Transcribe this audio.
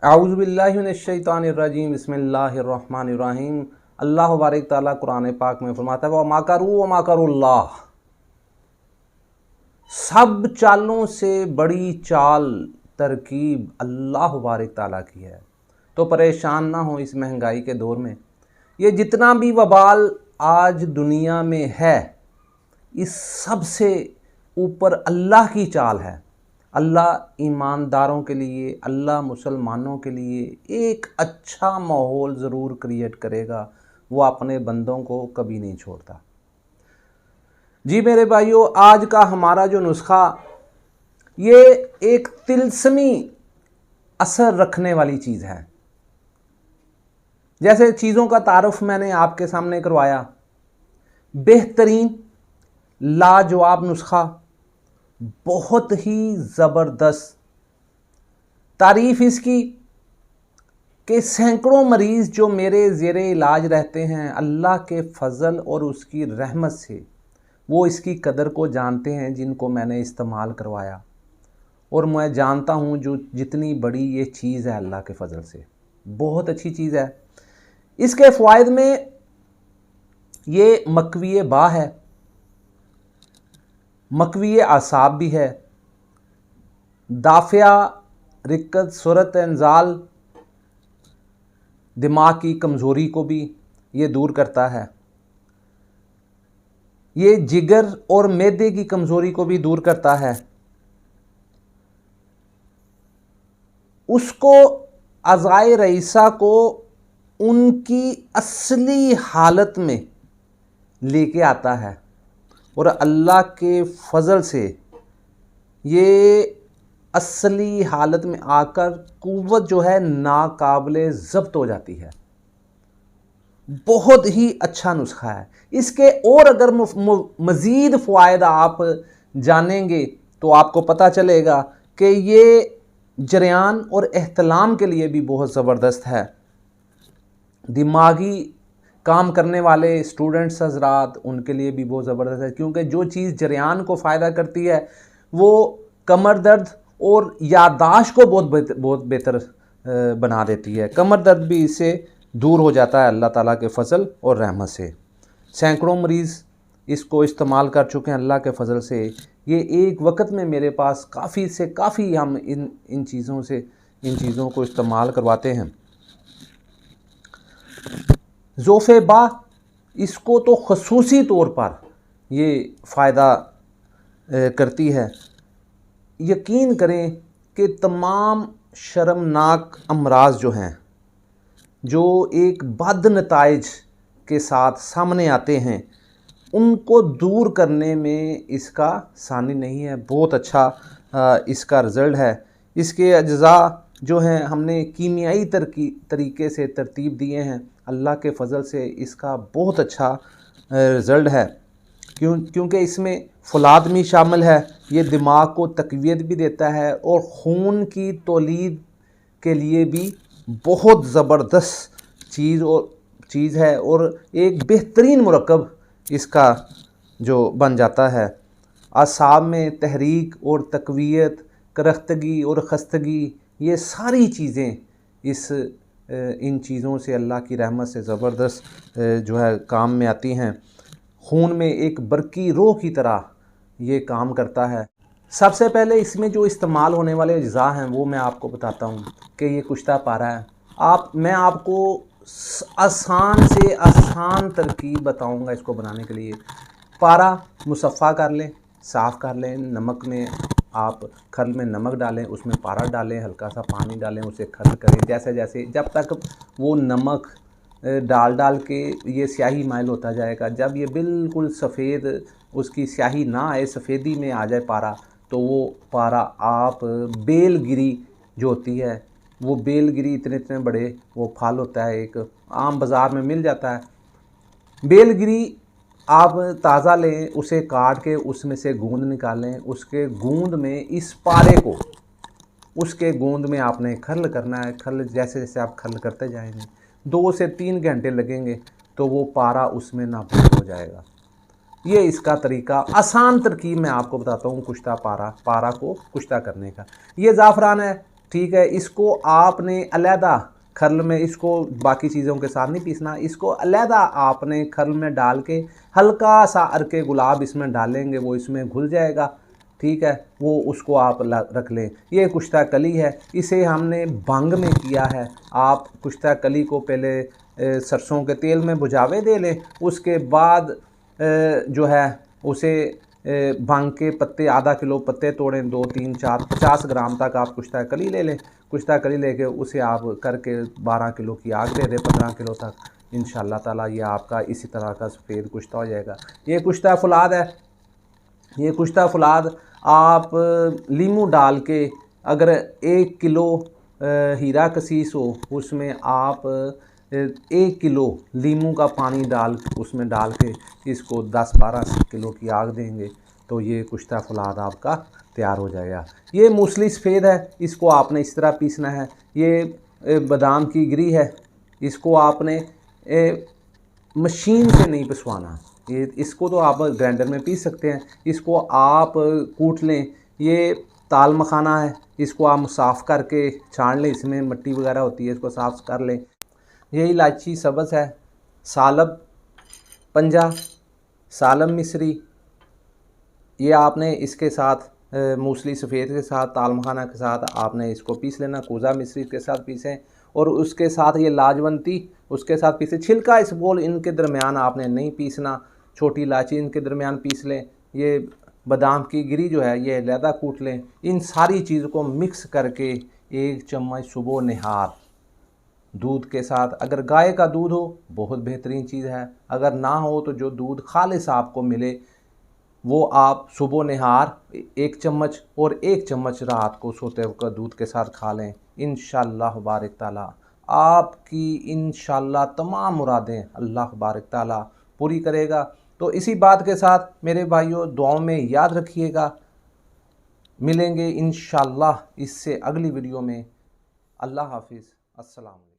औज़ुबिल्लाहि मिनश्शैतानिर्रजीम बिस्मिल्लाहिर्रहमानिर्रहीम। अल्लाह बारिक ताला कुरान पाक में फरमाता है व माकरुल्लाह, सब चालों से बड़ी चाल तरकीब अल्लाह बारिक ताला की है। तो परेशान ना हो इस महंगाई के दौर में। ये जितना भी वबाल आज दुनिया में है, इस सब से ऊपर अल्लाह की चाल है। अल्लाह ईमानदारों के लिए, अल्लाह मुसलमानों के लिए एक अच्छा माहौल ज़रूर क्रिएट करेगा। वो अपने बंदों को कभी नहीं छोड़ता। जी मेरे भाइयों, आज का हमारा जो नुस्खा, ये एक तिलस्मी असर रखने वाली चीज़ है। जैसे चीज़ों का तारुफ मैंने आपके सामने करवाया, बेहतरीन लाजवाब नुस्खा, बहुत ही ज़बरदस्त। तारीफ़ इसकी कि सैकड़ों मरीज़ जो मेरे ज़ेरे इलाज रहते हैं, अल्लाह के फ़ज़ल और उसकी रहमत से वो इसकी कदर को जानते हैं, जिनको मैंने इस्तेमाल करवाया। और मैं जानता हूँ जो जितनी बड़ी ये चीज़ है अल्लाह के फ़ज़ल से, बहुत अच्छी चीज़ है। इसके फ़वाइद में ये मकवी बा है, मकवी आसाब भी है, दाफ़िया रिक्कत सूरत इंजाल, दिमाग की कमज़ोरी को भी ये दूर करता है। ये जिगर और मैदे की कमज़ोरी को भी दूर करता है। उसको अज़ाए रईसा को उनकी असली हालत में लेके आता है और अल्लाह के फ़ज़ल से ये असली हालत में आकर कुव्वत जो है नाकाबिले ज़ब्त हो जाती है। बहुत ही अच्छा नुस्खा है। इसके और अगर मज़ीद फ़वाइद आप जानेंगे तो आपको पता चलेगा कि ये जरियान और एहतलाम के लिए भी बहुत ज़बरदस्त है। दिमागी काम करने वाले स्टूडेंट्स हज़रात, उनके लिए भी बहुत ज़बरदस्त है, क्योंकि जो चीज़ जरियान को फ़ायदा करती है वो कमर दर्द और याददाश्त को बहुत बेहतर बना देती है। कमर दर्द भी इससे दूर हो जाता है अल्लाह ताला के फ़ज़ल और रहमत से। सैकड़ों मरीज़ इसको इस्तेमाल कर चुके हैं अल्लाह के फ़ज़ल से। ये एक वक्त में मेरे पास काफ़ी से काफ़ी हम इन चीज़ों को इस्तेमाल करवाते हैं। ज़ोफ़े बा, इसको तो ख़ुसूसी तौर पर ये फ़ायदा करती है। यकीन करें कि तमाम शर्मनाक अमराज जो हैं, जो एक बद नताइज के साथ सामने आते हैं, उनको दूर करने में इसका सानी नहीं है। बहुत अच्छा इसका रिज़ल्ट है। इसके अज्ज़ा जो हैं हमने कीमियाई तरीके से तरतीब दिए हैं। अल्लाह के फ़ज़ल से इसका बहुत अच्छा रिज़ल्ट है, क्योंकि इसमें फ़ौलाद भी शामिल है। ये दिमाग को तक़वियत भी देता है और खून की तौलीद के लिए भी बहुत ज़बरदस्त चीज़ है और एक बेहतरीन मुरक्कब इसका जो बन जाता है। असाब में तहरीक और तक़वियत, करख्तगी और खस्तगी, ये सारी चीज़ें इन चीज़ों से अल्लाह की रहमत से ज़बरदस्त जो है काम में आती हैं। खून में एक बरकी रूह की तरह ये काम करता है। सबसे पहले इसमें जो इस्तेमाल होने वाले अज्ज़ा हैं वो मैं आपको बताता हूँ कि ये कुश्ता पारा है। मैं आपको आसान से आसान तरकीब बताऊँगा इसको बनाने के लिए। पारा मुसफ़ा कर लें, साफ़ कर लें, नमक में आप खल में नमक डालें, उसमें पारा डालें, हल्का सा पानी डालें, उसे खल करें। जैसे जैसे जब तक वो नमक डाल के ये स्याही माइल होता जाएगा, जब ये बिल्कुल सफ़ेद उसकी स्याही ना आए, सफ़ेदी में आ जाए पारा, तो वो पारा आप बेलगिरी जो होती है, वो बेलगिरी इतने इतने बड़े वो फल होता है, एक आम बाज़ार में मिल जाता है। बेलगिरी आप ताज़ा लें, उसे काट के उसमें से गूंद निकालें। उसके गूंद में इस पारे को, उसके गूंद में आपने खल करना है। खल जैसे जैसे आप खल करते जाएंगे, 2 से 3 घंटे लगेंगे तो वो पारा उसमें नाबूद हो जाएगा। ये इसका तरीका, आसान तरकीब मैं आपको बताता हूँ कुश्ता पारा को कुश्ता करने का। ये ज़ाफ़रान है, ठीक है। इसको आपने अलहदा खर्ल में, इसको बाकी चीज़ों के साथ नहीं पीसना, इसको अलहदा आपने खर्ल में डाल के हल्का सा अरके गुलाब इसमें डालेंगे, वो इसमें घुल जाएगा। ठीक है, वो उसको आप रख लें। ये कुश्ता कली है, इसे हमने भंग में किया है। आप कुश्ता कली को पहले सरसों के तेल में भुजावे दे लें, उसके बाद जो है उसे भांग के पत्ते, आधा किलो पत्ते तोड़ें, 2 3 4 50 ग्राम तक आप कुश्ता कली ले लें। कुश्ता कली लेके उसे आप करके 12 किलो की आग दे दें, 15 किलो तक। इंशाअल्लाह ताला ये आपका इसी तरह का सफ़ेद कुश्ता हो जाएगा। ये कुश्ता फुलाद है। ये कुश्ता फुलाद आप लीमू डाल के, अगर 1 किलो हीरा कसीस हो, उसमें आप 1 किलो लीमू का पानी डाल उसमें डाल के इसको 10-12 किलो की आग देंगे तो ये कुश्ता फुलाद आपका तैयार हो जाएगा। ये मूसली सफ़ेद है, इसको आपने इस तरह पीसना है। ये बादाम की गिरी है, इसको आपने मशीन से नहीं पिसवाना। ये इसको तो आप ग्राइंडर में पीस सकते हैं, इसको आप कूट लें। ये ताल मखाना है, इसको आप साफ़ करके छान लें, इसमें मिट्टी वगैरह होती है, इसको साफ़ कर लें। ये इलायची सब्ज़ है, सालब पंजा, सालम मिस्री, ये आपने इसके साथ मूसली सफ़ेद के साथ, ताल मखाना के साथ आपने इसको पीस लेना। कूज़ा मिस्री के साथ पीसें, और उसके साथ ये लाजवंती उसके साथ पीसें। छिलका इसबगोल इनके दरमियान आपने नहीं पीसना, छोटी इलायची इनके दरमियान पीस लें। ये बादाम की गिरी जो है ये अलहदा कूट लें। इन सारी चीज़ को मिक्स करके 1 चम्मच सुबह निहार दूध के साथ, अगर गाय का दूध हो बहुत बेहतरीन चीज़ है, अगर ना हो तो जो दूध खालिस आपको मिले वो आप सुबह निहार 1 चम्मच और 1 चम्मच रात को सोते वक्त दूध के साथ खा लें। इंशाअल्लाह बारिक ताला आपकी इंशाअल्लाह तमाम मुरादें अल्लाह बारिक ताला पूरी करेगा। तो इसी बात के साथ मेरे भाइयों, दुआओं में याद रखिएगा। मिलेंगे इंशाअल्लाह इससे अगली वीडियो में। अल्लाह हाफिज़, अस्सलाम।